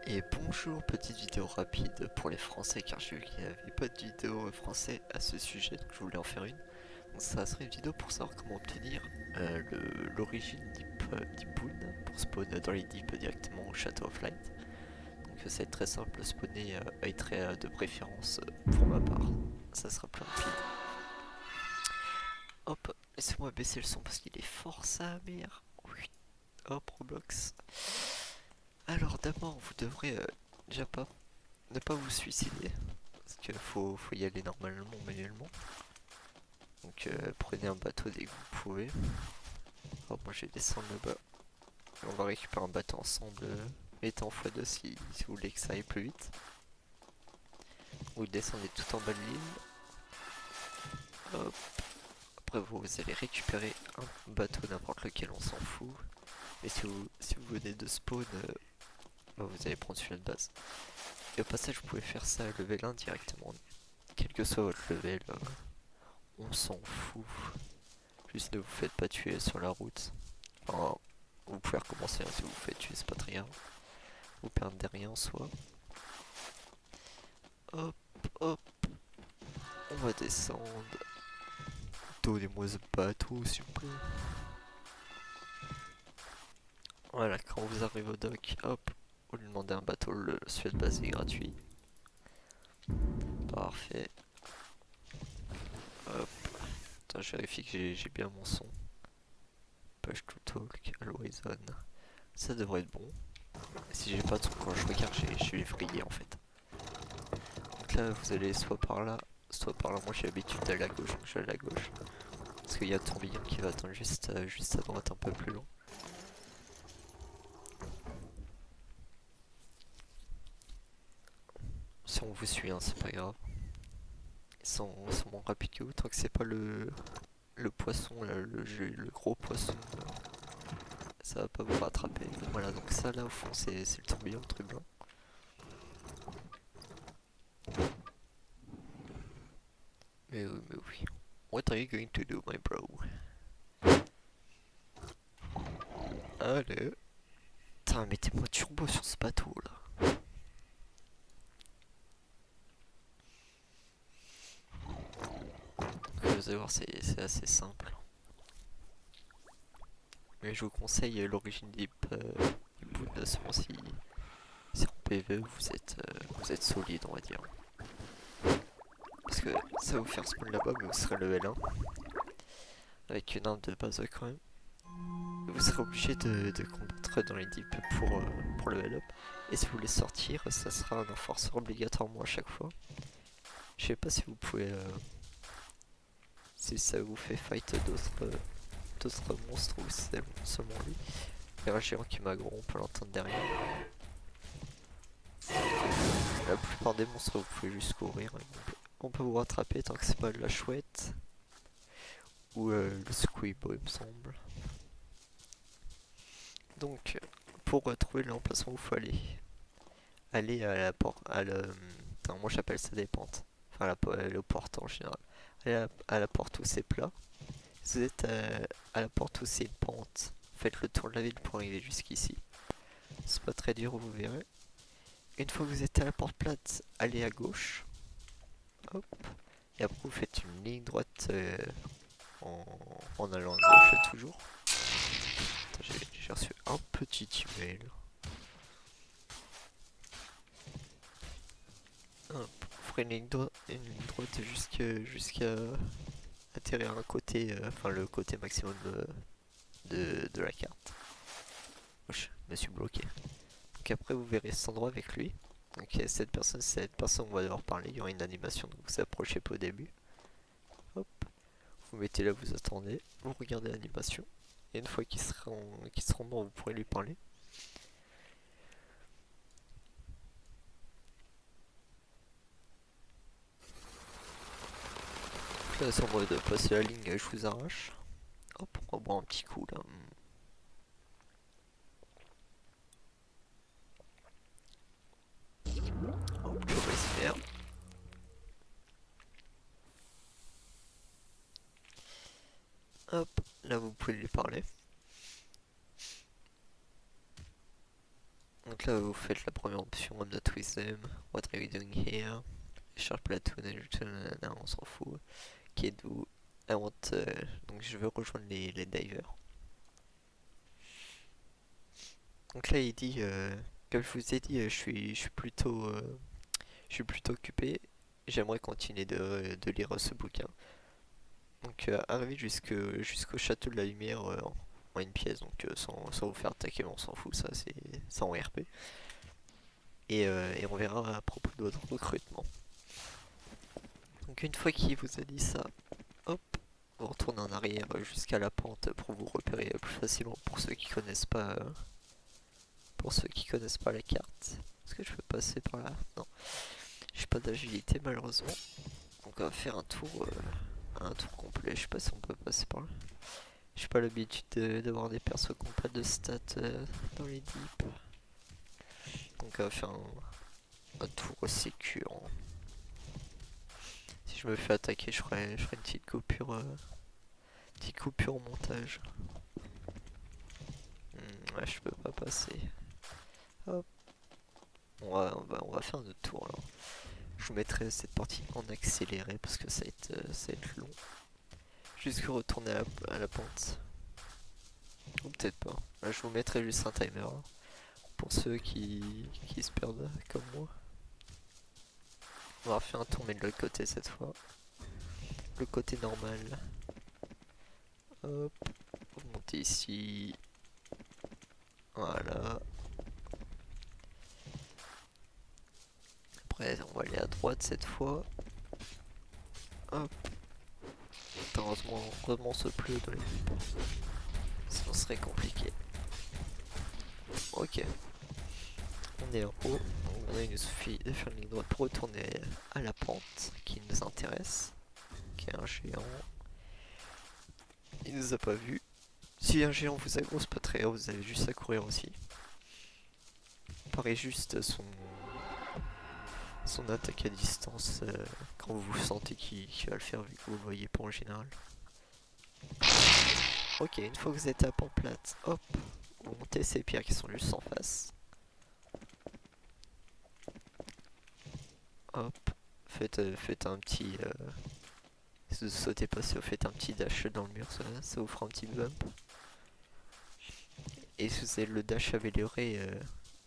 Et bonjour, petite vidéo rapide pour les Français car j'ai vu qu'il n'y avait pas de vidéo français à ce sujet, donc je voulais en faire une. Donc ça serait une vidéo pour savoir comment obtenir l'origine d'Ipun pour spawn dans les dips directement au Château of Light. Donc ça va être très simple, spawner Eitria de préférence pour ma part, ça sera plus rapide. Hop, laissez-moi baisser le son parce qu'il est fort sa mère. Oui. Hop, Roblox. Alors d'abord vous devrez déjà pas ne pas vous suicider. Parce qu'il faut y aller normalement, manuellement. Donc prenez un bateau dès que vous pouvez. Alors moi je vais descendre là-bas. On va récupérer un bateau ensemble. Mettez en x2 si vous voulez que ça aille plus vite. Vous descendez tout en bas de l'île. Hop. Après vous allez récupérer un bateau n'importe lequel, on s'en fout. Et si vous venez de spawn, bah, vous allez prendre celui-là de base. Et au passage vous pouvez faire ça à level 1 directement. Quel que soit votre level, on s'en fout. Juste ne vous faites pas tuer sur la route. Enfin, vous pouvez recommencer hein, si vous vous faites tuer, c'est pas très grave. Vous perdez rien en soi. Hop, hop. On va descendre. Donnez-moi ce bateau, s'il vous plaît. Voilà, quand vous arrivez au dock, hop, vous lui demandez un bateau, celui de base est gratuit. Parfait. Hop. Attends, je vérifie que j'ai bien mon son. Push to talk, Horizon. Ça devrait être bon. Si j'ai pas de son quand je regarde, je suis effrayé en fait. Donc là, vous allez soit par là, soit par là. Moi, j'ai l'habitude d'aller à gauche, donc je vais aller à gauche. Parce qu'il y a le tourbillon qui va attendre juste à droite, un peu plus long. Si on vous suit, hein, c'est pas grave. Ils sont moins rapides que vous, tant que c'est pas le poisson, là, le gros poisson. Ça va pas vous rattraper. Voilà, donc ça là au fond, c'est le tourbillon, le truc blanc. Mais oui. What are you going to do, my bro? Allez. Putain, mettez-moi turbo sur ce bateau là. Vous allez voir, c'est assez simple. Mais je vous conseille l'origine des Ipun seulement si en PvE vous êtes solide, on va dire. Parce que ça va vous faire spawn là-bas, mais vous serez level 1. Avec une arme de base quand même. Vous serez obligé de combattre dans les dips pour level up. Et si vous voulez sortir, ça sera un enforceur obligatoirement à chaque fois. Je sais pas si vous pouvez... si ça vous fait fight d'autres monstres ou si c'est seulement lui. Il y a un géant qui m'aggro, on peut l'entendre derrière. La plupart des monstres, vous pouvez juste courir. On peut vous rattraper tant que c'est pas la chouette. Ou le squeebo, il me semble. Donc, pour trouver l'emplacement où il faut aller à la porte. Attends, moi j'appelle ça des pentes. Enfin, le porte en général. Allez à la porte où c'est plat. Si vous êtes à la porte où c'est une pente, faites le tour de la ville pour arriver jusqu'ici. C'est pas très dur, vous verrez. Une fois que vous êtes à la porte plate, allez à gauche. Hop. Et après, vous faites une ligne droite en allant à gauche toujours. J'ai reçu un petit email. Hop. Vous ferez une ligne droite jusqu'à atterrir à un côté, enfin le côté maximum de la carte. Je me suis bloqué. Donc après, vous verrez cet endroit avec lui. Donc cette personne, on va devoir parler. Il y aura une animation, donc vous approchez pas au début. Hop. Vous mettez là, vous attendez, vous regardez l'animation. Et une fois qu'il sera mort, vous pourrez lui parler. Donc là, c'est en mode de passer la ligne, je vous arrache. Hop, on va boire un petit coup là. Hop, je vais se faire. Hop, là vous pouvez lui parler. Donc Donc là vous faites la première option, I'm not with them, what are you doing here? Sharp platoon, on s'en fout. Ok, do I want, donc je veux rejoindre les divers. Donc là il dit, comme je vous ai dit, je suis plutôt occupé. J'aimerais continuer de lire ce bouquin. Donc arriver jusqu'au château de la lumière en une pièce, donc sans vous faire attaquer, mais on s'en fout, ça c'est en RP. Et on verra à propos de votre recrutement. Donc une fois qu'il vous a dit ça, hop, vous retournez en arrière jusqu'à la pente pour vous repérer plus facilement pour ceux qui connaissent pas la carte. Est-ce que je peux passer par là? Non, j'ai pas d'agilité malheureusement. Donc on va faire un tour complet. Je sais pas si on peut passer par là. J'ai pas l'habitude d'avoir des persos qui n'ont pas de stats dans les deeps. Donc on va faire un tour sécure. Si je me fais attaquer, je ferai une petite coupure au montage. Ouais, je peux pas passer. Hop. On va faire notre tour alors. Je vous mettrai cette partie en accéléré parce que ça va être long. Jusque retourner à la pente. Ou peut-être pas. Là, je vous mettrai juste un timer hein, pour ceux qui se perdent comme moi. On va refaire un tour mais de l'autre côté cette fois. Le côté normal. Hop. Vous montez ici. Voilà. Après on va aller à droite cette fois. Hop. Heureusement ce pleut dans les... Sinon ce serait compliqué. Ok. On est en haut. Donc il nous suffit de faire une ligne droite pour retourner à la pente qui nous intéresse. Qui est un géant. Il nous a pas vu. Si un géant vous aggrosse pas très haut, vous avez juste à courir aussi. Pareil juste son attaque à distance quand vous sentez qu'il va le faire vu que vous le voyez pas en général. Ok, une fois que vous êtes à pente plate, hop, vous montez ces pierres qui sont juste en face. Hop, faites un petit... si vous sautez pas, si vous faites un petit dash dans le mur, ça vous fera un petit bump. Et si vous avez le dash amélioré,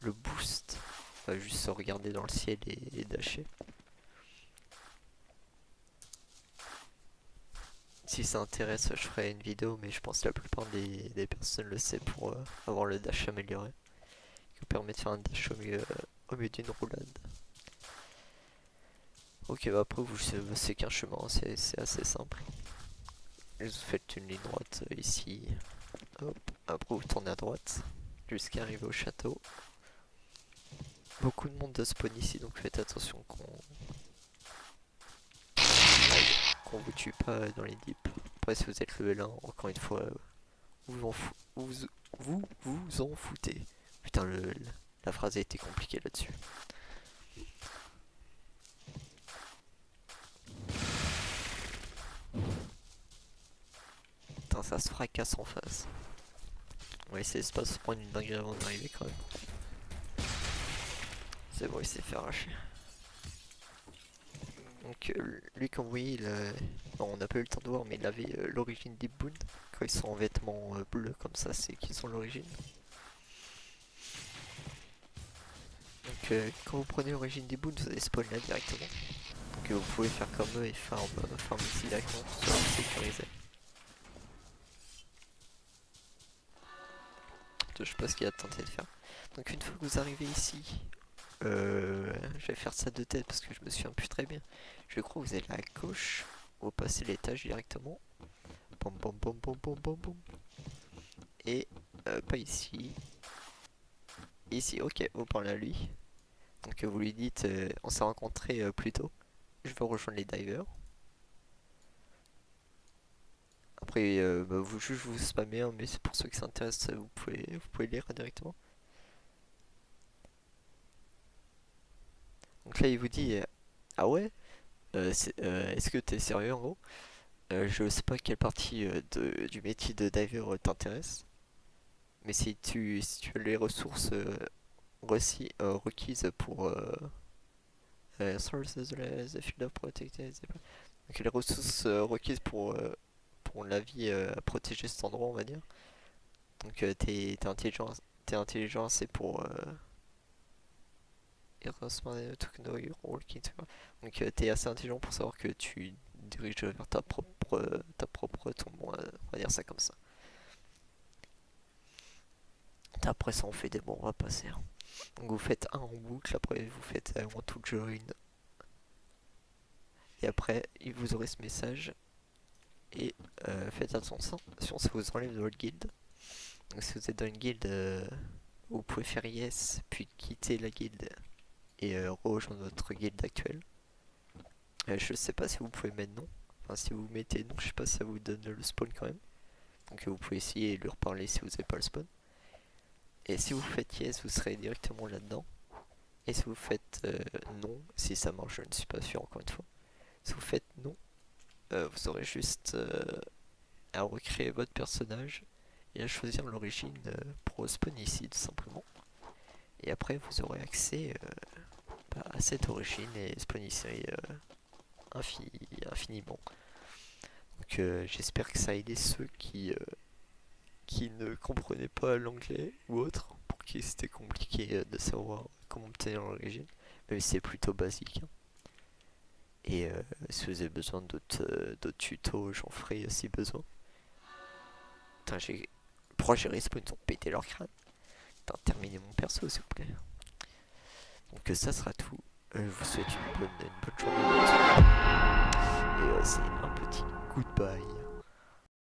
le boost, va juste se regarder dans le ciel et dasher. Si ça intéresse, je ferai une vidéo, mais je pense que la plupart des personnes le savent pour avoir le dash amélioré. Qui vous permet de faire un dash au milieu d'une roulade. Ok, bah après, c'est qu'un chemin, c'est assez simple. Vous faites une ligne droite ici. Hop. Après, vous tournez à droite jusqu'à arriver au château. Beaucoup de monde spawn ici, donc faites attention qu'on vous tue pas dans les dips. Après, si vous êtes level 1, encore une fois, vous vous en foutez. Putain, la phrase a été compliquée là-dessus. Putain, ça se fracasse en face. On va essayer de pas se prendre une dinguerie avant d'arriver quand même. C'est bon, il s'est fait arracher. Donc lui comme vous voyez, bon, on n'a pas eu le temps de voir mais il avait l'origine des Boons. Quand ils sont en vêtements bleus comme ça, c'est qu'ils sont l'origine. Donc quand vous prenez l'origine des Boons, vous allez spawn là directement. Donc vous pouvez faire comme eux et farm ici directement pour se sécuriser. Je sais pas ce qu'il a tenté de faire. Donc une fois que vous arrivez ici, je vais faire ça de tête parce que je me souviens plus très bien. Je crois que vous êtes à gauche, vous passez l'étage directement. Bom bom bom bom bom bom bom. Et pas ici. Ici, ok, vous parlez à lui. Donc vous lui dites, on s'est rencontrés plus tôt. Je veux rejoindre les divers. Après, bah, je vous spammez, hein, mais c'est pour ceux qui s'intéressent, vous pouvez lire directement. Donc là, il vous dit, ah ouais, est-ce que t'es sérieux en gros? Je sais pas quelle partie du métier de diver t'intéresse, mais si tu as les ressources requises pour sources, the field of protected. Donc les ressources requises pour la vie à protéger cet endroit, on va dire. Donc t'es intelligent assez pour donc t'es assez intelligent pour savoir que tu diriges vers ta propre tombe, on va dire ça comme ça. Après ça on fait des bons, on va passer. Donc vous faites un en boucle, après vous faites I want to join. Et après vous aurez ce message. Et faites attention si vous enlève de votre guilde. Donc si vous êtes dans une guilde, vous pouvez faire yes, puis quitter la guilde et rejoindre votre guilde actuelle. Je sais pas si vous pouvez mettre non. Enfin si vous mettez non, je sais pas si ça vous donne le spawn quand même. Donc vous pouvez essayer de lui reparler si vous n'avez pas le spawn. Et si vous faites yes, vous serez directement là-dedans. Et si vous faites non, si ça marche, je ne suis pas sûr encore une fois. Si vous faites non, vous aurez juste à recréer votre personnage et à choisir l'origine pour spawn ici tout simplement. Et après vous aurez accès à cette origine et spawn ici infiniment. Donc j'espère que ça a aidé ceux qui ne comprenaient pas l'anglais ou autre, pour qui c'était compliqué de savoir comment obtenir l'origine, mais c'est plutôt basique. Et si vous avez besoin d'autres tutos, j'en ferai aussi besoin. Putain, pourquoi j'ai respawn, ils ont pété leur crâne. Putain, terminez mon perso s'il vous plaît. Donc ça sera tout. Je vous souhaite une bonne journée. Et c'est un petit goodbye.